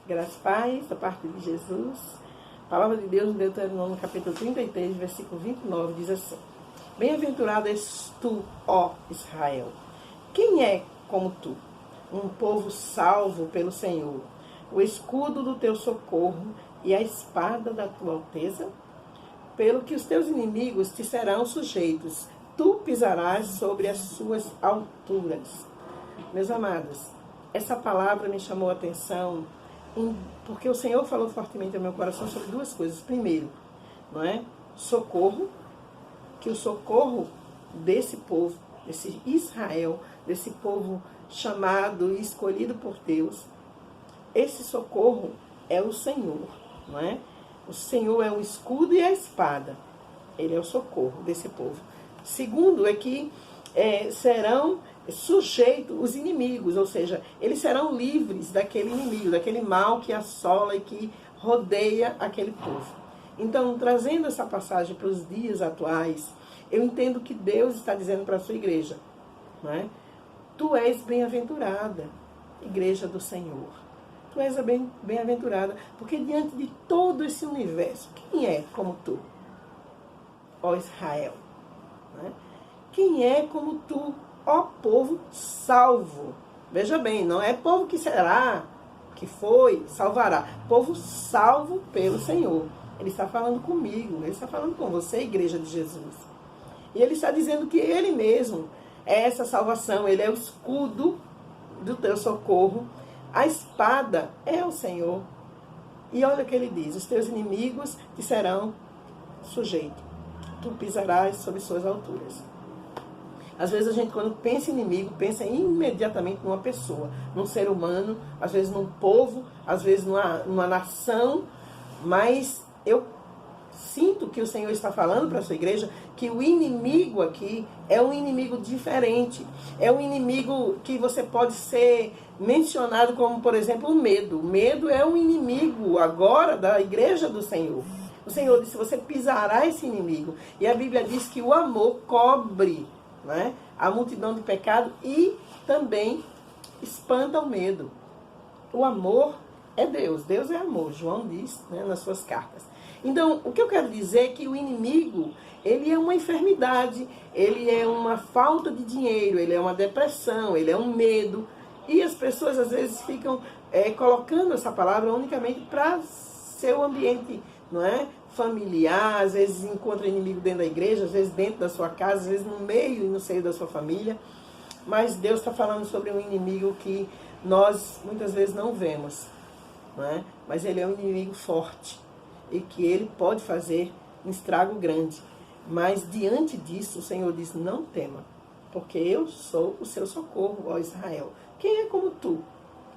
Graças e paz, da parte de Jesus. A palavra de Deus, em Deuteronômio, capítulo 33, versículo 29, diz assim: Bem-aventurado és tu, ó Israel. Quem é como tu? Um povo salvo pelo Senhor, o escudo do teu socorro e a espada da tua alteza? Pelo que os teus inimigos te serão sujeitos, tu pisarás sobre as suas alturas. Meus amados, essa palavra me chamou a atenção porque o Senhor falou fortemente ao meu coração sobre duas coisas. Primeiro, não é? Socorro, que o socorro desse povo, desse Israel, desse povo chamado e escolhido por Deus, esse socorro é o Senhor, não é? O Senhor é o escudo e a espada. Ele é o socorro desse povo. Segundo, é que serão sujeitos os inimigos, ou seja, eles serão livres daquele inimigo, daquele mal que assola e que rodeia aquele povo. Então, trazendo essa passagem para os dias atuais, eu entendo que Deus está dizendo para a sua igreja, não é? Tu és bem-aventurada, igreja do Senhor. Tu és a bem-aventurada, porque diante de todo esse universo, quem é como tu, ó Israel? Não é? Quem é como tu, ó povo salvo? Veja bem, não é povo que será, que foi, salvará. Povo salvo pelo Senhor. Ele está falando comigo, ele está falando com você, igreja de Jesus. E ele está dizendo que ele mesmo é essa salvação, ele é o escudo do teu socorro. A espada é o Senhor. E olha o que ele diz: os teus inimigos te serão sujeitos. Tu pisarás sobre suas alturas. Às vezes a gente, quando pensa em inimigo, pensa imediatamente numa pessoa, num ser humano, às vezes num povo, às vezes numa nação. Mas eu sinto que o Senhor está falando para a sua igreja que o inimigo aqui é um inimigo diferente. É um inimigo que você pode ser mencionado como, por exemplo, o medo. O medo é um inimigo agora da igreja do Senhor. O Senhor disse: você pisará esse inimigo. E a Bíblia diz que o amor cobre, né, a multidão de pecado e também espanta o medo. O amor é Deus. Deus é amor. João diz, né, nas suas cartas. Então, o que eu quero dizer é que o inimigo, ele é uma enfermidade, ele é uma falta de dinheiro, ele é uma depressão, ele é um medo. E as pessoas, às vezes, ficam colocando essa palavra unicamente para seu ambiente, não é, familiar. Às vezes encontra inimigo dentro da igreja, às vezes dentro da sua casa, às vezes no meio e no seio da sua família. Mas Deus está falando sobre um inimigo que nós muitas vezes não vemos, não é? Mas ele é um inimigo forte e que ele pode fazer um estrago grande. Mas diante disso, o Senhor diz: não tema, porque eu sou o seu socorro, ó Israel. Quem é como tu,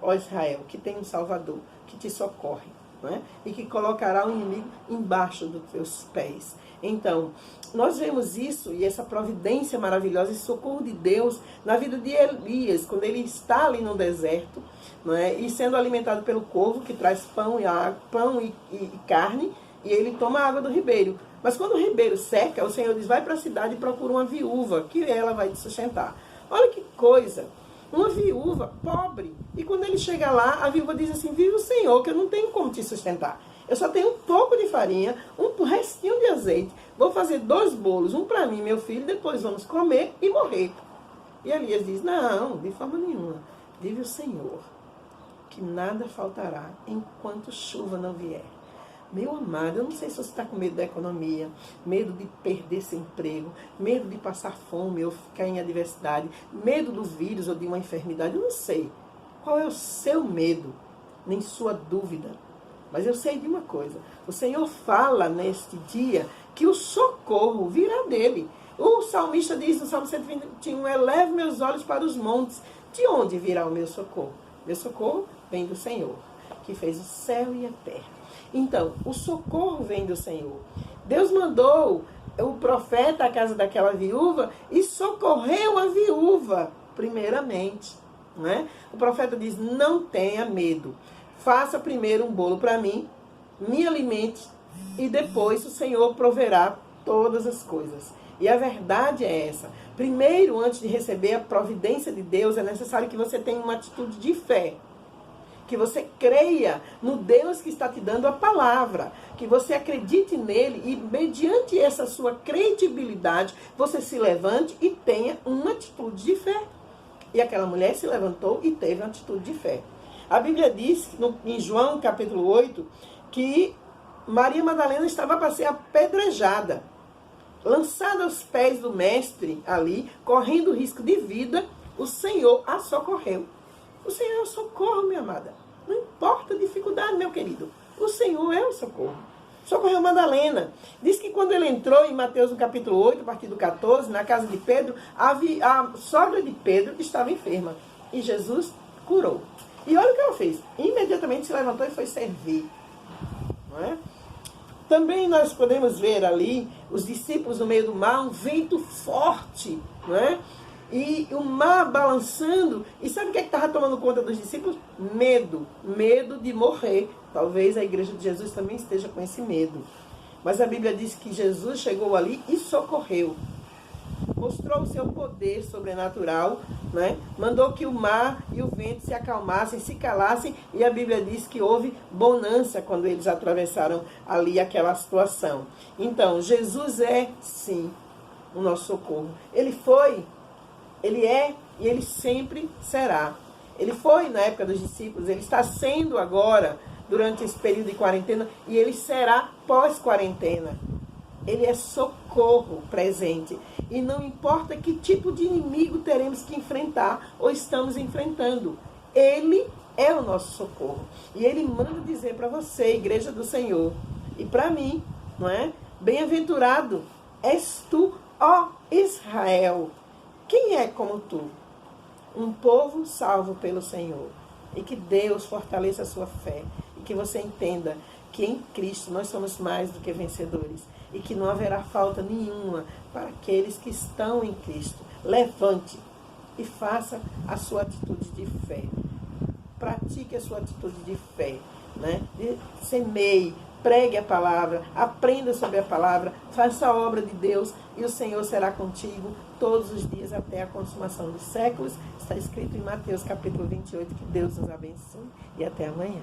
ó Israel, que tem um Salvador, que te socorre, não é? E que colocará o inimigo embaixo dos teus pés. Então, nós vemos isso e essa providência maravilhosa, esse socorro de Deus na vida de Elias, quando ele está ali no deserto, não é? E sendo alimentado pelo corvo, que traz pão e carne, e ele toma água do ribeiro. Mas quando o ribeiro seca, o Senhor diz: vai para a cidade e procura uma viúva, que ela vai te sustentar. Olha que coisa! Uma viúva pobre. E quando ele chega lá, a viúva diz assim: vive o Senhor, que eu não tenho como te sustentar. Eu só tenho um pouco de farinha, um restinho de azeite. Vou fazer 2 bolos, um para mim e meu filho, depois vamos comer e morrer. E Elias diz: não, de forma nenhuma. Vive o Senhor, que nada faltará enquanto chuva não vier. Meu amado, eu não sei se você está com medo da economia, medo de perder seu emprego, medo de passar fome ou ficar em adversidade, medo do vírus ou de uma enfermidade. Eu não sei qual é o seu medo, nem sua dúvida. Mas eu sei de uma coisa: o Senhor fala neste dia que o socorro virá dele. O salmista diz no Salmo 121, eleve meus olhos para os montes. De onde virá o meu socorro? Meu socorro vem do Senhor, que fez o céu e a terra. Então, o socorro vem do Senhor. Deus mandou o profeta à casa daquela viúva e socorreu a viúva, primeiramente. Não é? O profeta diz: não tenha medo. Faça primeiro um bolo para mim, me alimente, e depois o Senhor proverá todas as coisas. E a verdade é essa: primeiro, antes de receber a providência de Deus, é necessário que você tenha uma atitude de fé. que você creia no Deus que está te dando a palavra, que você acredite nele e, mediante essa sua credibilidade, você se levante e tenha uma atitude de fé. E aquela mulher se levantou e teve uma atitude de fé. A Bíblia diz, em João capítulo 8, que Maria Madalena estava para ser apedrejada, lançada aos pés do mestre ali, correndo risco de vida. O Senhor a socorreu. O Senhor é o socorro, minha amada. Não importa a dificuldade, meu querido. O Senhor é o socorro. Socorreu Madalena. Diz que quando ele entrou em Mateus no capítulo 8, a partir do 14, na casa de Pedro, a sogra de Pedro estava enferma. E Jesus curou. E olha o que ela fez. Imediatamente se levantou e foi servir. Não é? Também nós podemos ver ali os discípulos no meio do mar, um vento forte, não é? E o mar balançando. E sabe o que estava tomando conta dos discípulos? Medo. Medo de morrer. Talvez a igreja de Jesus também esteja com esse medo. Mas a Bíblia diz que Jesus chegou ali e socorreu. Mostrou o seu poder sobrenatural, né? Mandou que o mar e o vento se acalmassem, se calassem. E a Bíblia diz que houve bonança quando eles atravessaram ali aquela situação. Então, Jesus é, sim, o nosso socorro. Ele foi... Ele é e ele sempre será. Ele foi na época dos discípulos, ele está sendo agora, durante esse período de quarentena, e ele será pós-quarentena. Ele é socorro presente. E não importa que tipo de inimigo teremos que enfrentar ou estamos enfrentando. Ele é o nosso socorro. E ele manda dizer para você, igreja do Senhor, e para mim, não é? Bem-aventurado és tu, ó Israel. Quem é como tu? Um povo salvo pelo Senhor. E que Deus fortaleça a sua fé. E que você entenda que em Cristo nós somos mais do que vencedores. E que não haverá falta nenhuma para aqueles que estão em Cristo. Levante e faça a sua atitude de fé. Pratique a sua atitude de fé. Né? Semeie. Pregue a palavra, aprenda sobre a palavra, faça a obra de Deus e o Senhor será contigo todos os dias até a consumação dos séculos. Está escrito em Mateus capítulo 28, que Deus nos abençoe e até amanhã.